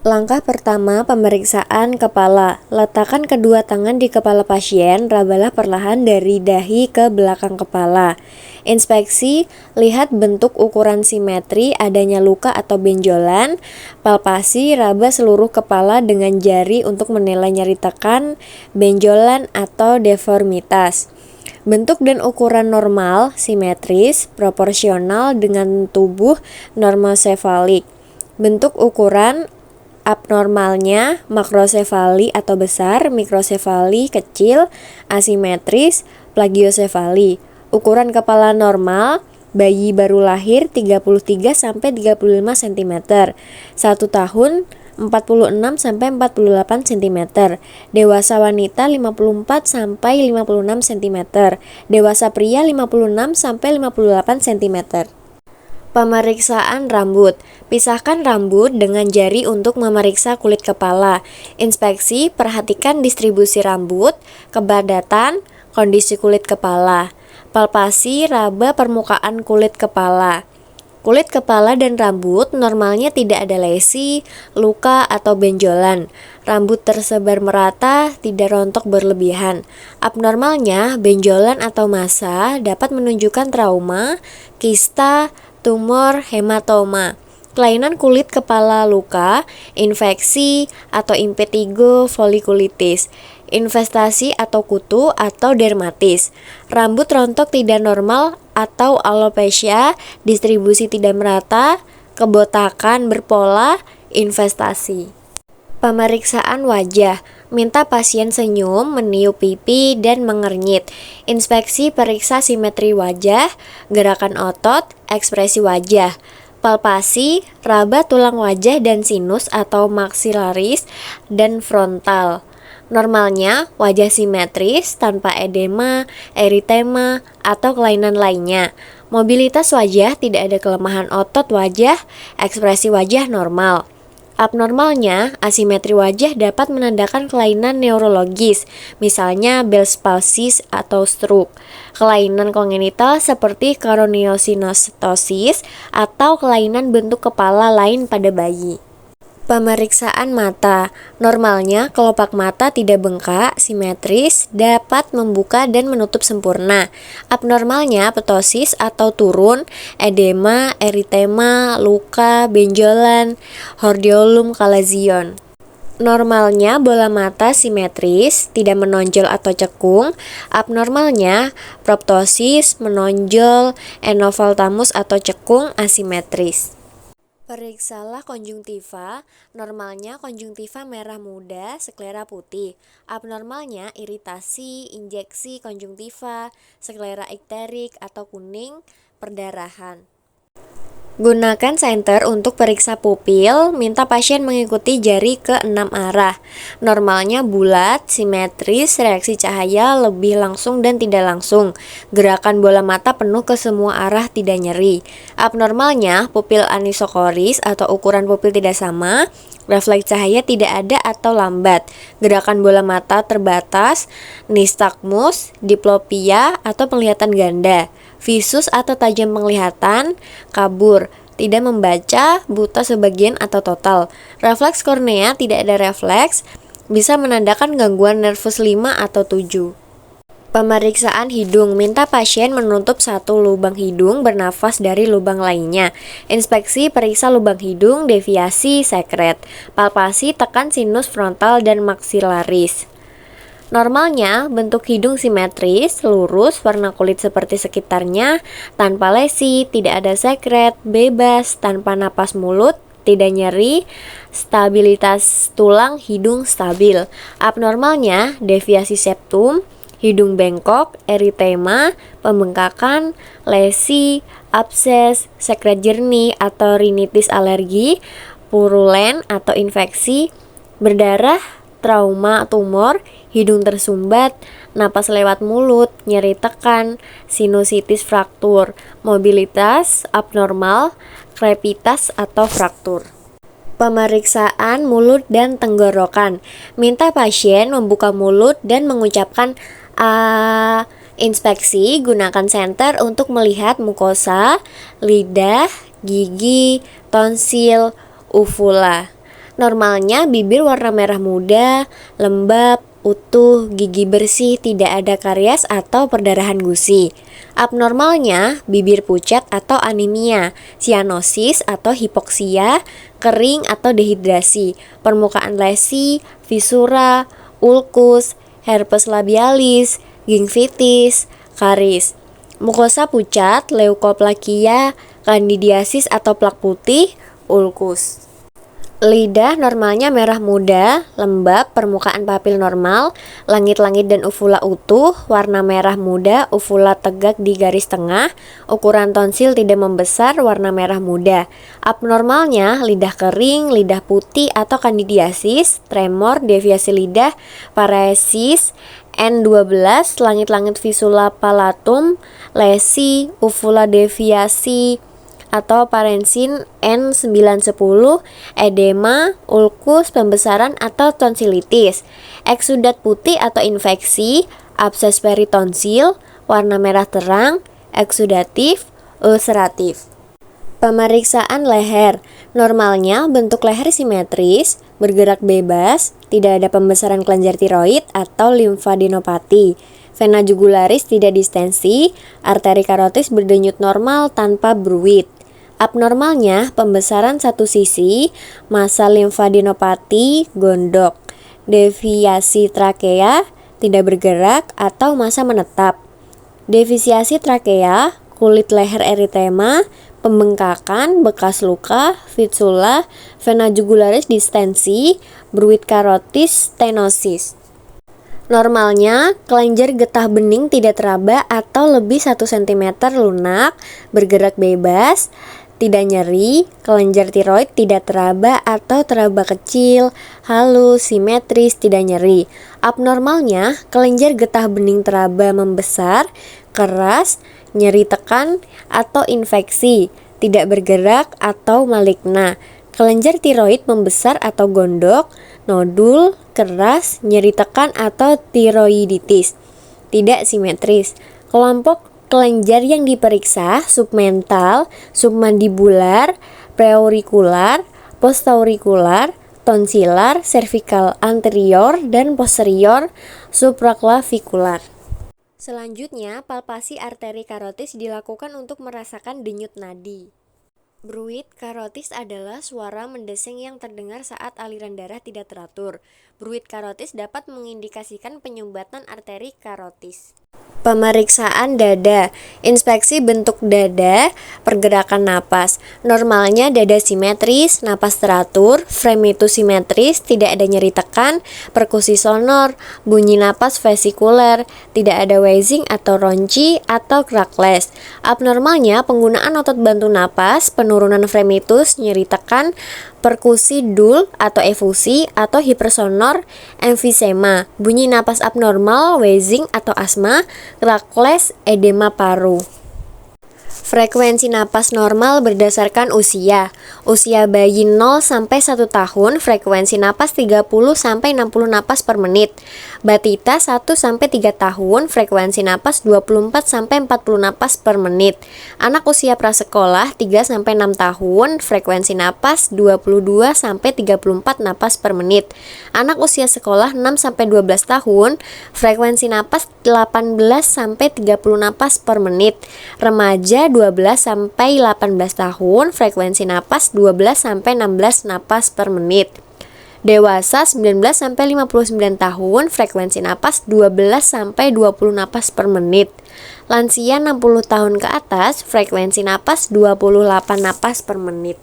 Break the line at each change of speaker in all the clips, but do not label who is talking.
Langkah pertama, pemeriksaan kepala. Letakkan kedua tangan di kepala pasien, rabalah perlahan dari dahi ke belakang kepala. Inspeksi, lihat bentuk ukuran simetri, adanya luka atau benjolan. Palpasi, raba seluruh kepala dengan jari untuk menilai nyeri tekan, benjolan atau deformitas. Bentuk dan ukuran normal, simetris, proporsional dengan tubuh normosefalik. Bentuk ukuran abnormalnya makrosefali atau besar, mikrosefali kecil, asimetris, plagiosefali. Ukuran kepala normal, bayi baru lahir 33-35 cm, 1 tahun 46-48 cm, dewasa wanita 54-56 cm, dewasa pria 56-58 cm. Pemeriksaan rambut. Pisahkan rambut dengan jari untuk memeriksa kulit kepala. Inspeksi, perhatikan distribusi rambut, kepadatan, kondisi kulit kepala. Palpasi, raba permukaan kulit kepala. Kulit kepala dan rambut normalnya tidak ada lesi, luka, atau benjolan. Rambut tersebar merata, tidak rontok berlebihan. Abnormalnya, benjolan atau massa dapat menunjukkan trauma, kista, tumor, hematoma. Kelainan kulit kepala, luka, infeksi, atau impetigo folikulitis, infestasi atau kutu atau dermatis. Rambut rontok tidak normal atau alopecia, distribusi tidak merata, kebotakan berpola, infestasi. Pemeriksaan wajah. Minta pasien senyum, meniup pipi, dan mengernyit. Inspeksi, periksa simetri wajah, gerakan otot, ekspresi wajah. Palpasi, raba tulang wajah dan sinus atau maksilaris dan frontal. Normalnya, wajah simetris, tanpa edema, eritema, atau kelainan lainnya. Mobilitas wajah, tidak ada kelemahan otot wajah, ekspresi wajah normal. Abnormalnya, asimetri wajah dapat menandakan kelainan neurologis, misalnya Bell's palsy atau stroke, kelainan kongenital seperti koroneosinostosis, atau kelainan bentuk kepala lain pada bayi. Pemeriksaan mata. Normalnya, kelopak mata tidak bengkak, simetris, dapat membuka dan menutup sempurna. Abnormalnya, ptosis atau turun, edema, eritema, luka, benjolan, hordeolum kalazion. Normalnya, bola mata simetris, tidak menonjol atau cekung. Abnormalnya, proptosis, menonjol, enovaltamus atau cekung, asimetris. Periksalah konjungtiva. Normalnya konjungtiva merah muda, sklera putih. Abnormalnya iritasi, injeksi konjungtiva, sklera ikterik atau kuning, perdarahan. Gunakan senter untuk periksa pupil, minta pasien mengikuti jari ke 6 arah. Normalnya bulat, simetris, reaksi cahaya lebih langsung dan tidak langsung. Gerakan bola mata penuh ke semua arah, tidak nyeri. Abnormalnya pupil anisokoris atau ukuran pupil tidak sama, refleks cahaya tidak ada atau lambat. Gerakan bola mata terbatas, nystagmus, diplopia atau penglihatan ganda. Visus atau tajam penglihatan, kabur, tidak membaca, buta sebagian atau total. Refleks kornea tidak ada refleks, bisa menandakan gangguan nervus 5 atau 7. Pemeriksaan hidung. Minta pasien menutup satu lubang hidung, bernafas dari lubang lainnya. Inspeksi, periksa lubang hidung, deviasi, sekret. Palpasi, tekan sinus frontal dan maksilaris. Normalnya, bentuk hidung simetris, lurus, warna kulit seperti sekitarnya, tanpa lesi, tidak ada sekret, bebas, tanpa napas mulut, tidak nyeri, stabilitas tulang hidung stabil. Abnormalnya, deviasi septum, hidung bengkok, eritema, pembengkakan, lesi, abses, sekret jernih atau rinitis alergi, purulen atau infeksi, berdarah, trauma, tumor, hidung tersumbat, napas lewat mulut, nyeri tekan, sinusitis fraktur, mobilitas abnormal, krepitas atau fraktur. Pemeriksaan mulut dan tenggorokan. Minta pasien membuka mulut dan mengucapkan A. Inspeksi, gunakan senter untuk melihat mukosa, lidah, gigi, tonsil, uvula. Normalnya bibir warna merah muda, lembab, utuh, gigi bersih, tidak ada karies atau perdarahan gusi. Abnormalnya bibir pucat atau anemia, sianosis atau hipoksia, kering atau dehidrasi, permukaan lesi, fisura, ulkus, herpes labialis, gingivitis, karies. Mukosa pucat, leukoplakia, kandidiasis atau plak putih, ulkus. Lidah normalnya merah muda, lembab, permukaan papil normal, langit-langit dan uvula utuh, warna merah muda, uvula tegak di garis tengah, ukuran tonsil tidak membesar, warna merah muda. Abnormalnya lidah kering, lidah putih atau kandidiasis, tremor, deviasi lidah, paresis, N12, langit-langit visula palatum, lesi, uvula deviasi atau parensin N910, edema, ulkus, pembesaran atau tonsilitis, eksudat putih atau infeksi, abses peritonsil, warna merah terang, eksudatif, ulceratif. Pemeriksaan leher. Normalnya bentuk leher simetris, bergerak bebas, tidak ada pembesaran kelenjar tiroid atau limfadenopati. Vena jugularis tidak distensi, arteri karotis berdenyut normal tanpa bruit. Abnormalnya pembesaran satu sisi, massa limfadenopati, gondok, deviasi trakea, tidak bergerak atau massa menetap. Defisiasi trakea, kulit leher eritema, pembengkakan, bekas luka, fistula, vena jugularis distensi, bruit karotis, stenosis. Normalnya, kelenjar getah bening tidak teraba atau lebih 1 cm lunak, bergerak bebas, tidak nyeri, kelenjar tiroid tidak teraba atau teraba kecil, halus, simetris, tidak nyeri. Abnormalnya, kelenjar getah bening teraba membesar, keras, nyeri tekan, atau infeksi, tidak bergerak atau maligna. Kelenjar tiroid membesar atau gondok, nodul, keras, nyeri tekan atau tiroiditis, tidak simetris. Kelompok kelenjar yang diperiksa submental, submandibular, preaurikular, postaurikular, tonsilar, cervical anterior dan posterior, supraclavikular. Selanjutnya, palpasi arteri karotis dilakukan untuk merasakan denyut nadi. Bruit karotis adalah suara mendesing yang terdengar saat aliran darah tidak teratur. Bruit karotis dapat mengindikasikan penyumbatan arteri karotis. Pemeriksaan dada, inspeksi bentuk dada, pergerakan napas. Normalnya dada simetris, napas teratur, frame itu simetris, tidak ada nyeri tekan, perkusi sonor, bunyi napas vesikuler, tidak ada wheezing atau ronci atau crackless. Abnormalnya penggunaan otot bantu napas, penurunan fremitus, nyeri tekan, perkusi dul atau efusi atau hipersonor, emfisema, bunyi napas abnormal, wheezing atau asma, crackless, edema paru. Frekuensi napas normal berdasarkan usia. Usia bayi 0 sampai 1 tahun, frekuensi napas 30 sampai 60 napas per menit. Batita 1 sampai 3 tahun, frekuensi napas 24 sampai 40 napas per menit. Anak usia prasekolah 3 sampai 6 tahun, frekuensi napas 22 sampai 34 napas per menit. Anak usia sekolah 6 sampai 12 tahun, frekuensi napas 18 sampai 30 napas per menit. Remaja 12 sampai 18 tahun, frekuensi napas 12 sampai 16 napas per menit. Dewasa 19 sampai 59 tahun, frekuensi napas 12 sampai 20 napas per menit. Lansia 60 tahun ke atas, frekuensi napas 28 napas per menit.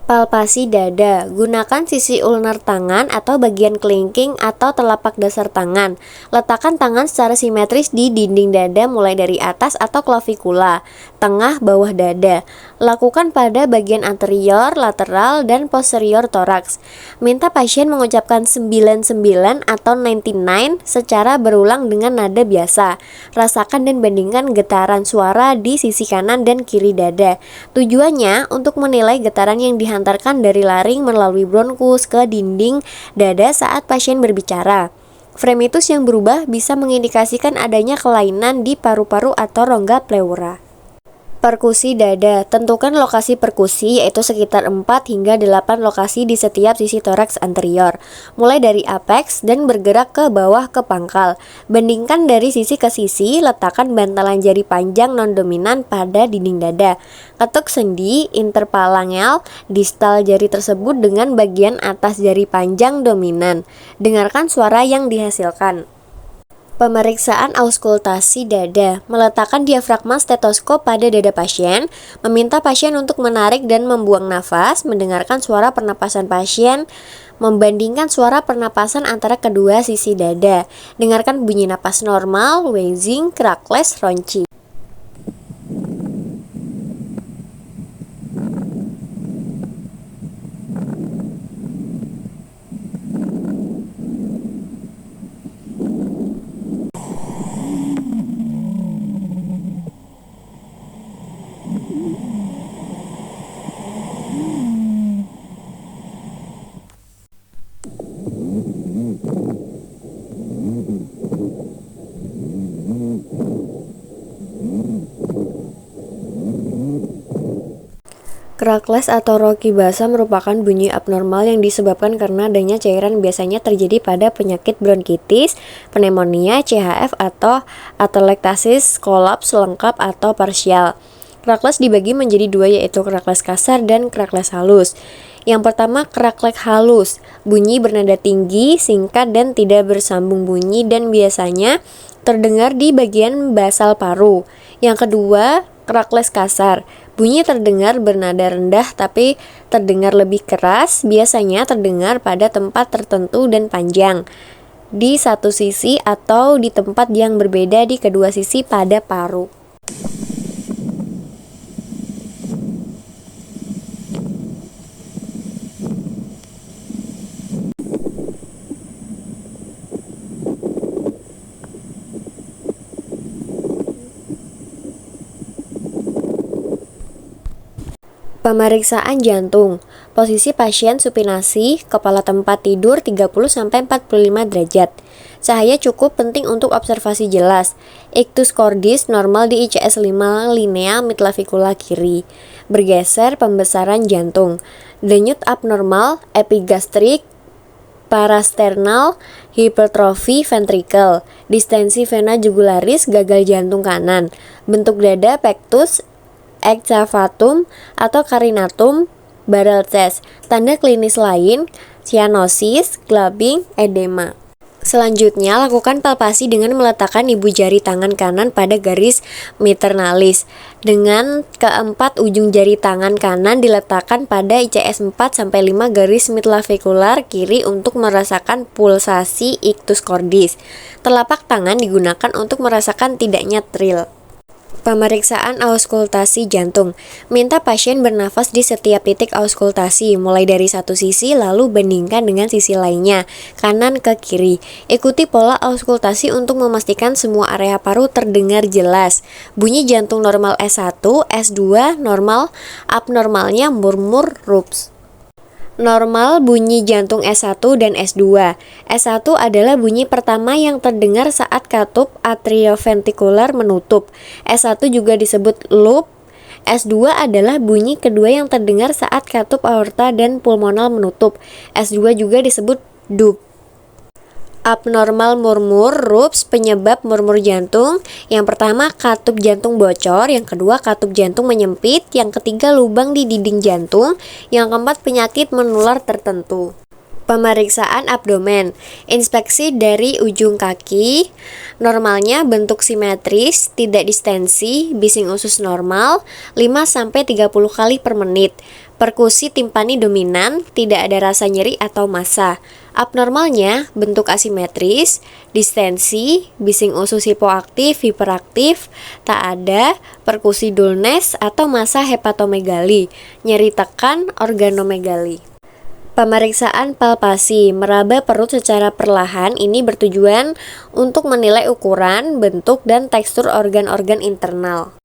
Palpasi dada, gunakan sisi ulnar tangan atau bagian kelingking atau telapak dasar tangan. Letakkan tangan secara simetris di dinding dada mulai dari atas atau klavikula, tengah bawah dada. Lakukan pada bagian anterior, lateral, dan posterior toraks. Minta pasien mengucapkan 99 atau 99 secara berulang dengan nada biasa. Rasakan dan bandingkan getaran suara di sisi kanan dan kiri dada. Tujuannya untuk menilai getaran yang dihantarkan dari laring melalui bronkus ke dinding dada saat pasien berbicara. Fremitus yang berubah bisa mengindikasikan adanya kelainan di paru-paru atau rongga pleura. Perkusi dada. Tentukan lokasi perkusi, yaitu sekitar 4 hingga 8 lokasi di setiap sisi toraks anterior, mulai dari apeks dan bergerak ke bawah ke pangkal. Bandingkan dari sisi ke sisi, letakkan bantalan jari panjang non-dominan pada dinding dada. Ketuk sendi interphalangeal distal jari tersebut dengan bagian atas jari panjang dominan. Dengarkan suara yang dihasilkan. Pemeriksaan auskultasi dada. Meletakkan diafragma stetoskop pada dada pasien, meminta pasien untuk menarik dan membuang nafas, mendengarkan suara pernapasan pasien, membandingkan suara pernapasan antara kedua sisi dada. Dengarkan bunyi napas normal, wheezing, crackless, ronchi. Crackless atau rocky basa merupakan bunyi abnormal yang disebabkan karena adanya cairan, biasanya terjadi pada penyakit bronkitis, pneumonia, CHF, atau atelektasis kolaps lengkap atau parsial. Crackless dibagi menjadi dua, yaitu crackless kasar dan crackless halus. Yang pertama, crackless halus. Bunyi bernada tinggi, singkat, dan tidak bersambung bunyi dan biasanya terdengar di bagian basal paru. Yang kedua, crackless kasar. Bunyi terdengar bernada rendah tapi terdengar lebih keras, biasanya terdengar pada tempat tertentu dan panjang di satu sisi atau di tempat yang berbeda di kedua sisi pada paru. Pemeriksaan jantung. Posisi pasien supinasi, kepala tempat tidur 30-45 derajat. Cahaya cukup penting untuk observasi jelas. Ictus cordis normal di ICS 5 linea midclavicular kiri. Bergeser pembesaran jantung. Denyut abnormal, epigastrik, parasternal, hipertrofi ventricle, distensi vena jugularis, gagal jantung kanan. Bentuk dada pectus excavatum atau carinatum barrel chest. Tanda klinis lain, cyanosis, clubbing, edema. Selanjutnya, lakukan palpasi dengan meletakkan ibu jari tangan kanan pada garis mitralis. Dengan keempat ujung jari tangan kanan diletakkan pada ICS 4-5 garis midclavicular kiri untuk merasakan pulsasi ictus cordis. Telapak tangan digunakan untuk merasakan tidaknya trill. Pemeriksaan auskultasi jantung. Minta pasien bernafas di setiap titik auskultasi, mulai dari satu sisi lalu bandingkan dengan sisi lainnya, kanan ke kiri. Ikuti pola auskultasi untuk memastikan semua area paru terdengar jelas. Bunyi jantung normal S1, S2 normal, abnormalnya murmur rups. Normal bunyi jantung S1 dan S2. S1 adalah bunyi pertama yang terdengar saat katup atrioventrikular menutup. S1 juga disebut loop. S2 adalah bunyi kedua yang terdengar saat katup aorta dan pulmonal menutup. S2 juga disebut dup. Abnormal murmur rups penyebab murmur jantung. Yang pertama, katup jantung bocor. Yang kedua, katup jantung menyempit. Yang ketiga, lubang di dinding jantung. Yang keempat, penyakit menular tertentu. Pemeriksaan abdomen. Inspeksi dari ujung kaki. Normalnya bentuk simetris, tidak distensi, bising usus normal 5-30 kali per menit. Perkusi timpani dominan, tidak ada rasa nyeri atau massa. Abnormalnya bentuk asimetris, distensi, bising usus hipoaktif, hiperaktif, tak ada, perkusi dullness atau massa hepatomegali, nyeri tekan, organomegali. Pemeriksaan palpasi, meraba perut secara perlahan ini bertujuan untuk menilai ukuran, bentuk, dan tekstur organ-organ internal.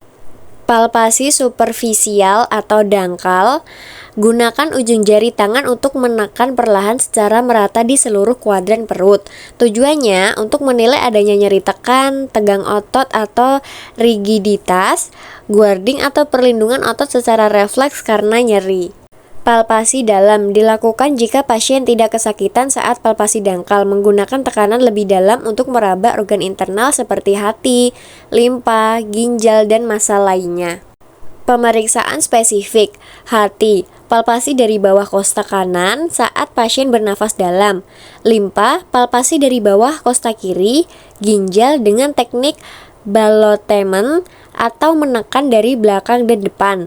Palpasi superfisial atau dangkal. Gunakan ujung jari tangan untuk menekan perlahan secara merata di seluruh kuadran perut. Tujuannya untuk menilai adanya nyeri tekan, tegang otot atau rigiditas, guarding atau perlindungan otot secara refleks karena nyeri. Palpasi dalam dilakukan jika pasien tidak kesakitan saat palpasi dangkal, menggunakan tekanan lebih dalam untuk meraba organ internal seperti hati, limpa, ginjal, dan massa lainnya. Pemeriksaan spesifik hati, palpasi dari bawah kosta kanan saat pasien bernafas dalam, limpa, palpasi dari bawah kosta kiri, ginjal dengan teknik ballottement atau menekan dari belakang dan depan,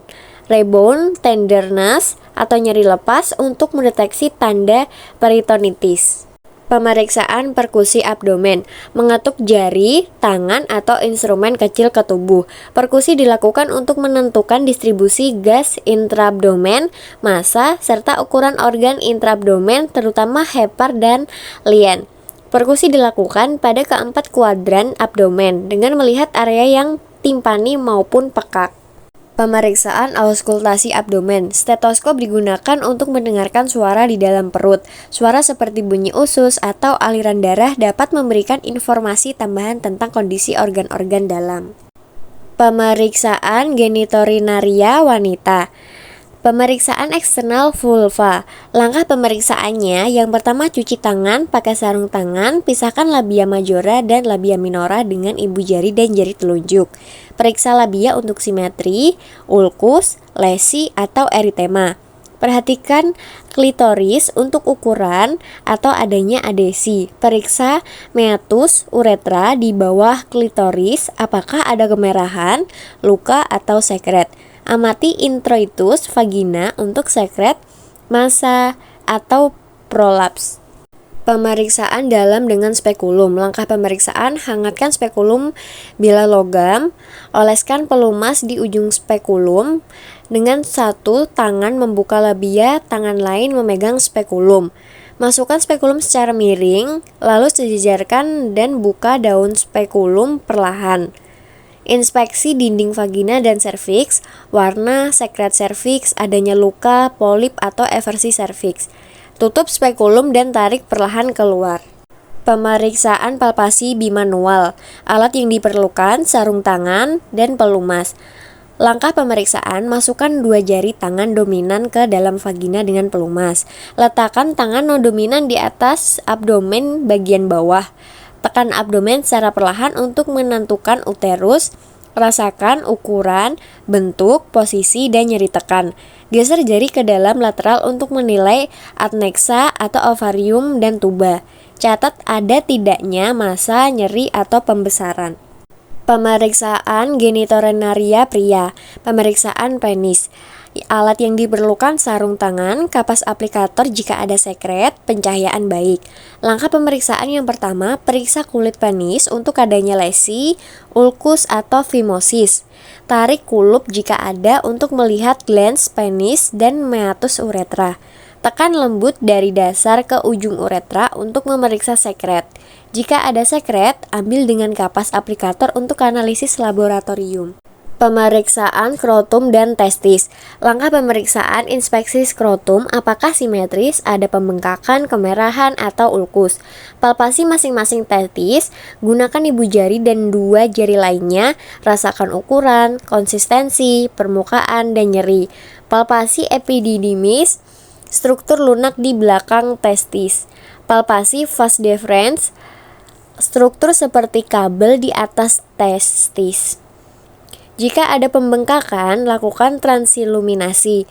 rebound tenderness atau nyeri lepas untuk mendeteksi tanda peritonitis. Pemeriksaan perkusi abdomen, mengetuk jari, tangan, atau instrumen kecil ke tubuh. Perkusi dilakukan untuk menentukan distribusi gas intraabdomen, massa, serta ukuran organ intraabdomen terutama hepar dan lien. Perkusi dilakukan pada keempat kuadran abdomen dengan melihat area yang timpani maupun pekak. Pemeriksaan auskultasi abdomen. Stetoskop digunakan untuk mendengarkan suara di dalam perut. Suara seperti bunyi usus atau aliran darah dapat memberikan informasi tambahan tentang kondisi organ-organ dalam. Pemeriksaan genitourinaria wanita. Pemeriksaan eksternal vulva. Langkah pemeriksaannya, yang pertama cuci tangan pakai sarung tangan, pisahkan labia majora dan labia minora dengan ibu jari dan jari telunjuk. Periksa labia untuk simetri, ulkus, lesi, atau eritema. Perhatikan klitoris untuk ukuran atau adanya adesi. Periksa meatus uretra di bawah klitoris, apakah ada kemerahan, luka, atau sekret. Amati introitus vagina untuk sekret, massa, atau prolaps. Pemeriksaan dalam dengan spekulum. Langkah pemeriksaan, hangatkan spekulum bila logam, oleskan pelumas di ujung spekulum, dengan satu tangan membuka labia, tangan lain memegang spekulum. Masukkan spekulum secara miring, lalu sejajarkan dan buka daun spekulum perlahan. Inspeksi dinding vagina dan serviks, warna, sekret serviks, adanya luka, polip atau eversi serviks. Tutup spekulum dan tarik perlahan keluar. Pemeriksaan palpasi bimanual. Alat yang diperlukan, sarung tangan dan pelumas. Langkah pemeriksaan, masukkan 2 jari tangan dominan ke dalam vagina dengan pelumas. Letakkan tangan non dominan di atas abdomen bagian bawah. Tekan abdomen secara perlahan untuk menentukan uterus. Rasakan ukuran, bentuk, posisi, dan nyeri tekan. Geser jari ke dalam lateral untuk menilai adnexa atau ovarium dan tuba. Catat ada tidaknya massa, nyeri, atau pembesaran. Pemeriksaan genitourinaria pria. Pemeriksaan penis. Alat yang diperlukan, sarung tangan, kapas aplikator jika ada sekret, pencahayaan baik. Langkah pemeriksaan yang pertama, periksa kulit penis untuk adanya lesi, ulkus atau fimosis. Tarik kulup jika ada untuk melihat glans penis dan meatus uretra. Tekan lembut dari dasar ke ujung uretra untuk memeriksa sekret. Jika ada sekret, ambil dengan kapas aplikator untuk analisis laboratorium. Pemeriksaan skrotum dan testis. Langkah pemeriksaan, inspeksi skrotum, apakah simetris, ada pembengkakan, kemerahan, atau ulkus. Palpasi masing-masing testis, gunakan ibu jari dan 2 jari lainnya, rasakan ukuran, konsistensi, permukaan, dan nyeri. Palpasi epididymis, struktur lunak di belakang testis. Palpasi vas deferens, struktur seperti kabel di atas testis. Jika ada pembengkakan, lakukan transiluminasi.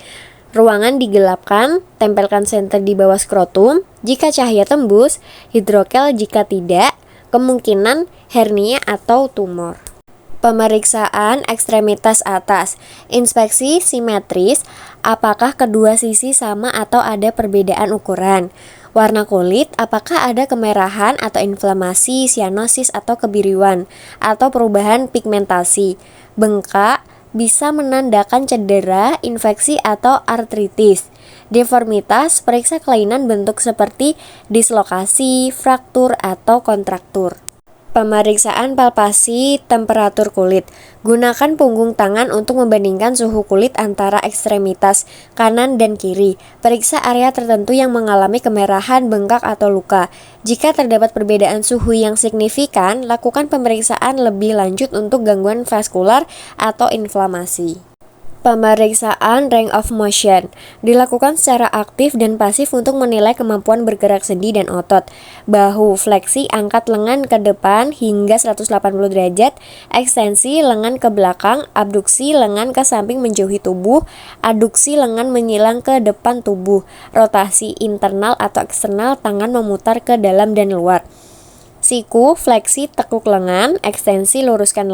Ruangan digelapkan, tempelkan senter di bawah skrotum. Jika cahaya tembus, hidrokel jika tidak, kemungkinan hernia atau tumor. Pemeriksaan ekstremitas atas. Inspeksi simetris, apakah kedua sisi sama atau ada perbedaan ukuran. Warna kulit, apakah ada kemerahan atau inflamasi, sianosis atau kebiruan, atau perubahan pigmentasi. Bengkak bisa menandakan cedera, infeksi, atau artritis. Deformitas, periksa kelainan bentuk seperti dislokasi, fraktur, atau kontraktur. Pemeriksaan palpasi temperatur kulit. Gunakan punggung tangan untuk membandingkan suhu kulit antara ekstremitas kanan dan kiri. Periksa area tertentu yang mengalami kemerahan, bengkak, atau luka. Jika terdapat perbedaan suhu yang signifikan, lakukan pemeriksaan lebih lanjut untuk gangguan vaskular atau inflamasi. Pemeriksaan range of motion dilakukan secara aktif dan pasif untuk menilai kemampuan bergerak sendi dan otot. Bahu, fleksi, angkat lengan ke depan hingga 180 derajat, ekstensi lengan ke belakang, abduksi lengan ke samping menjauhi tubuh, aduksi lengan menyilang ke depan tubuh, rotasi internal atau eksternal tangan memutar ke dalam dan luar. Siku, fleksi, tekuk lengan, ekstensi, luruskan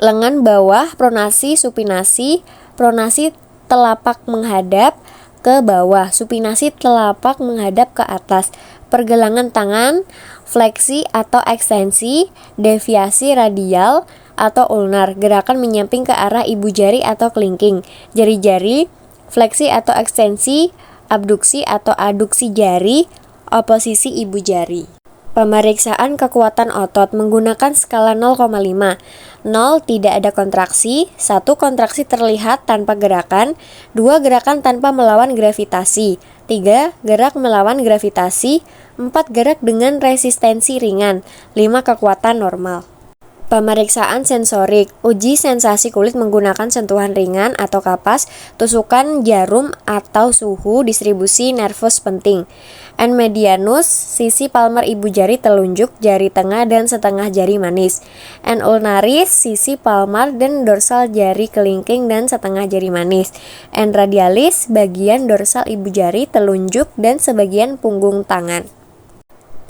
lengan bawah, pronasi, supinasi, pronasi telapak menghadap ke bawah, supinasi telapak menghadap ke atas, pergelangan tangan, fleksi atau ekstensi, deviasi radial atau ulnar, gerakan menyamping ke arah ibu jari atau kelingking, jari-jari, fleksi atau ekstensi, abduksi atau aduksi jari, oposisi ibu jari. Pemeriksaan kekuatan otot menggunakan skala 0,5. 0 tidak ada kontraksi, 1 kontraksi terlihat tanpa gerakan, 2 gerakan tanpa melawan gravitasi, 3 gerak melawan gravitasi, 4 gerak dengan resistensi ringan, 5 kekuatan normal. Pemeriksaan sensorik, uji sensasi kulit menggunakan sentuhan ringan atau kapas, tusukan jarum atau suhu, distribusi nervus penting. N medianus, sisi palmar ibu jari telunjuk, jari tengah dan setengah jari manis. N ulnaris, sisi palmar dan dorsal jari kelingking dan setengah jari manis. N radialis, bagian dorsal ibu jari telunjuk dan sebagian punggung tangan.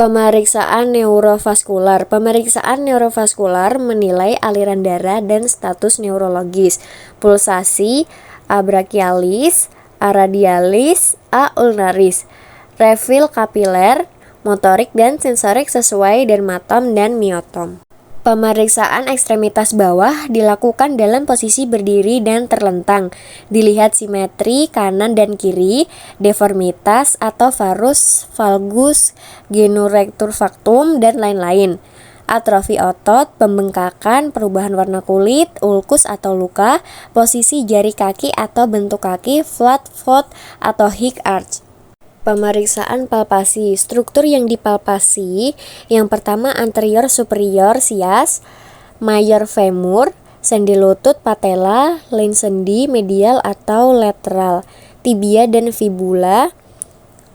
Pemeriksaan neurovaskular. Pemeriksaan neurovaskular menilai aliran darah dan status neurologis. Pulsasi, A brachialis, A radialis, A ulnaris. Refill kapiler, motorik dan sensorik sesuai dermatom dan miotom. Pemeriksaan ekstremitas bawah dilakukan dalam posisi berdiri dan terlentang. Dilihat simetri kanan dan kiri, deformitas atau varus, valgus, genurectur factum, dan lain-lain. Atrofi otot, pembengkakan, perubahan warna kulit, ulkus atau luka, posisi jari kaki atau bentuk kaki, flat foot atau hic arch. Pemeriksaan palpasi. Struktur yang dipalpasi, yang pertama anterior superior sias, major femur, sendi lutut, patella, lain sendi medial atau lateral, tibia dan fibula,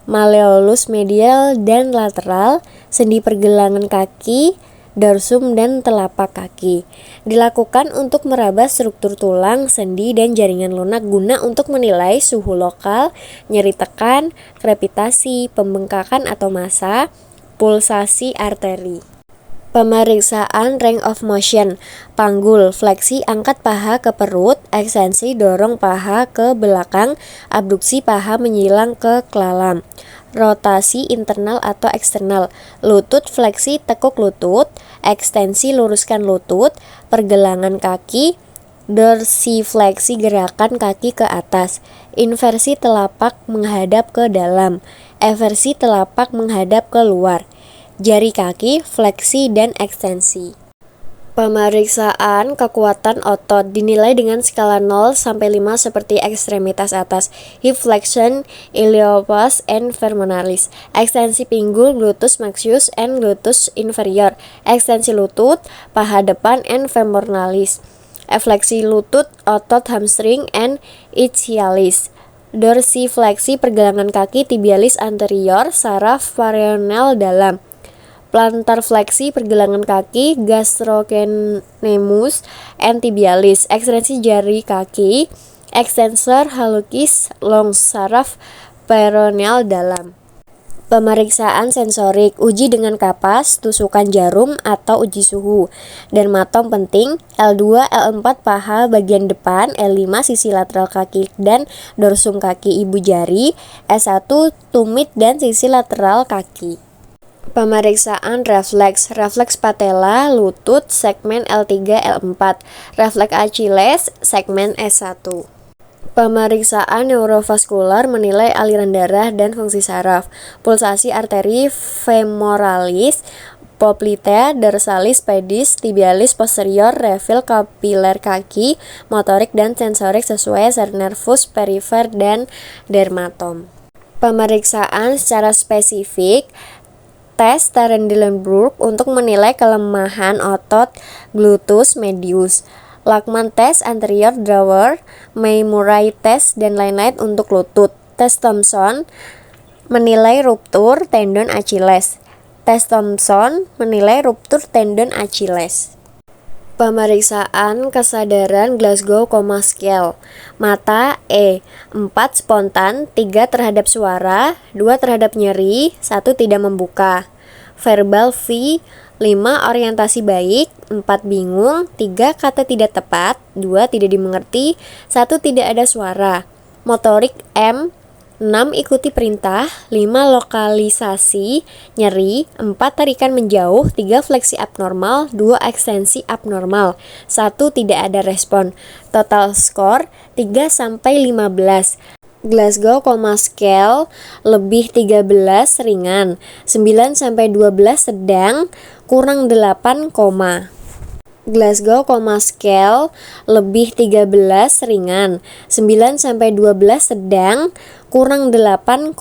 malleolus medial dan lateral, sendi pergelangan kaki, dorsum dan telapak kaki. Dilakukan untuk meraba struktur tulang, sendi, dan jaringan lunak guna untuk menilai suhu lokal, nyeri tekan, krepitasi, pembengkakan atau massa, pulsasi arteri. Pemeriksaan range of motion. Panggul, fleksi angkat paha ke perut, ekstensi dorong paha ke belakang, abduksi paha menyilang ke kelalam. Rotasi internal atau eksternal, lutut fleksi tekuk lutut, ekstensi luruskan lutut, pergelangan kaki, dorsifleksi gerakan kaki ke atas, inversi telapak menghadap ke dalam, eversi telapak menghadap ke luar, jari kaki, fleksi dan ekstensi. Pemeriksaan kekuatan otot dinilai dengan skala 0 sampai 5 seperti ekstremitas atas, hip flexion, iliopsoas and femoralis, ekstensi pinggul, gluteus maximus and gluteus inferior, ekstensi lutut, paha depan and femoralis, fleksi lutut, otot hamstring and ischialis, dorsifleksi pergelangan kaki, tibialis anterior, saraf peroneal dalam, plantar fleksi pergelangan kaki, gastrocnemius and tibialis, ekstensi jari kaki, extensor hallucis longus, saraf peroneal dalam. Pemeriksaan sensorik, uji dengan kapas, tusukan jarum atau uji suhu. Dermatom penting, L2, L4 paha bagian depan, L5 sisi lateral kaki dan dorsum kaki ibu jari, S1 tumit dan sisi lateral kaki. Pemeriksaan refleks, refleks patella, lutut, segmen L3, L4, refleks Achilles, segmen S1. Pemeriksaan neurovaskular menilai aliran darah dan fungsi saraf, pulsasi arteri femoralis, popltea, dorsalis, pedis, tibialis, posterior, refil, kapiler kaki, motorik dan sensorik sesuai nervus, perifer, dan dermatom. Pemeriksaan secara spesifik, tes Trendelenburg untuk menilai kelemahan otot gluteus medius, Lachman tes anterior drawer, May-Murray tes, dan lain-lain untuk lutut. Tes Thompson menilai ruptur tendon Achilles. Tes Thompson menilai ruptur tendon Achilles. Pemeriksaan kesadaran Glasgow Coma Scale. Mata E, 4 spontan, 3 terhadap suara, 2 terhadap nyeri, 1 tidak membuka. Verbal V, 5 orientasi baik, 4 bingung, 3 kata tidak tepat, 2 tidak dimengerti, 1 tidak ada suara. Motorik M, 6 ikuti perintah, 5 lokalisasi nyeri, 4 tarikan menjauh, 3 fleksi abnormal, 2 ekstensi abnormal, 1 tidak ada respon. Total skor 3-15. Glasgow Coma Scale lebih 13 ringan, 9-12 sedang, kurang 8, Glasgow Coma Scale lebih 13 ringan, 9-12 sedang, kurang 8,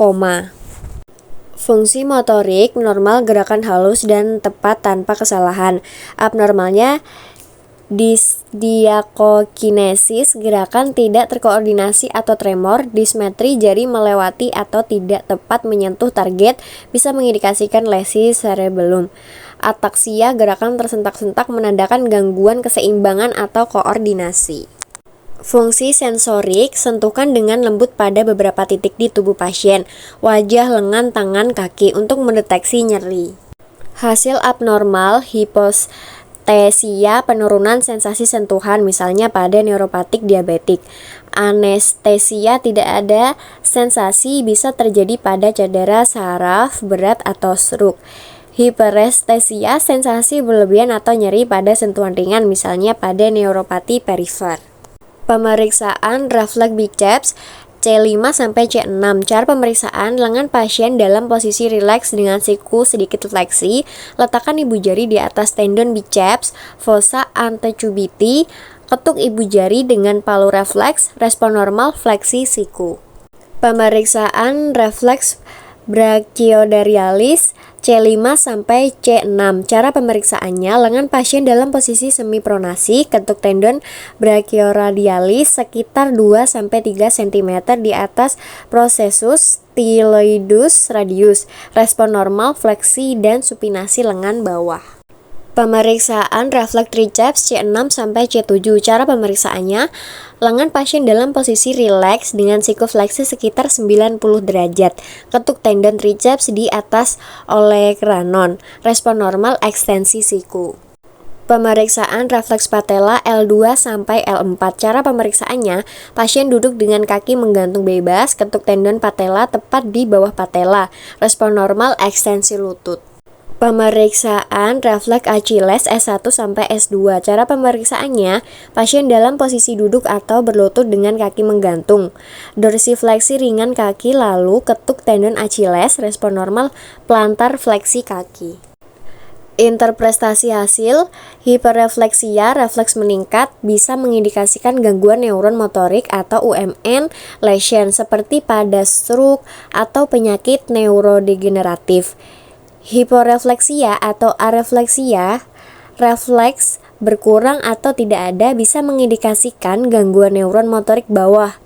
Fungsi motorik normal, gerakan halus dan tepat tanpa kesalahan. Abnormalnya disdiakokinesis, gerakan tidak terkoordinasi atau tremor, dismetri jari melewati atau tidak tepat menyentuh target, bisa mengindikasikan lesi cerebellum. Ataksia, gerakan tersentak-sentak menandakan gangguan keseimbangan atau koordinasi. Fungsi sensorik, sentuhkan dengan lembut pada beberapa titik di tubuh pasien, wajah, lengan, tangan, kaki untuk mendeteksi nyeri. Hasil abnormal, hipostesia, penurunan sensasi sentuhan misalnya pada neuropatik diabetik. Anestesia, tidak ada sensasi, bisa terjadi pada cedera saraf berat atau stroke. Hiperestesia, sensasi berlebihan atau nyeri pada sentuhan ringan misalnya pada neuropati perifer. Pemeriksaan refleks biceps C5-C6. Cara pemeriksaan, lengan pasien dalam posisi rileks dengan siku sedikit fleksi. Letakkan ibu jari di atas tendon biceps, fossa antecubiti. Ketuk ibu jari dengan palu refleks, respon normal, fleksi siku. Pemeriksaan refleks brachioradialis C5-C6. Cara pmemeriksaannya, lengan pasien dalam posisi semipronasi, ketuk tendon brachioradialis sekitar 2-3 cm di atas processus styloidus radius. Respon normal, fleksi dan supinasi lengan bawah. Pemeriksaan refleks triceps C6-C7. Cara pemeriksaannya, lengan pasien dalam posisi rileks dengan siku fleksi sekitar 90 derajat. Ketuk tendon triceps di atas olecranon. Respon normal, ekstensi siku. Pemeriksaan refleks patella L2-L4. Cara pemeriksaannya, pasien duduk dengan kaki menggantung bebas, ketuk tendon patella tepat di bawah patella. Respon normal, ekstensi lutut. Pemeriksaan refleks Achilles S1-S2. Cara pemeriksaannya, pasien dalam posisi duduk atau berlutut dengan kaki menggantung. Dorsifleksi ringan kaki lalu ketuk tendon Achilles, respon normal, plantar fleksi kaki. Interpretasi hasil, hiperrefleksia, refleks meningkat, bisa mengindikasikan gangguan neuron motorik atau UMN lesion seperti pada stroke atau penyakit neurodegeneratif. Hiporefleksia atau arefleksia, refleks berkurang atau tidak ada, bisa mengindikasikan gangguan neuron motorik bawah.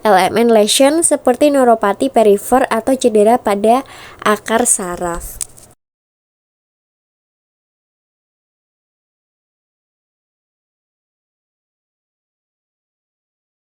LMN lesion seperti neuropati perifer atau cedera pada akar saraf.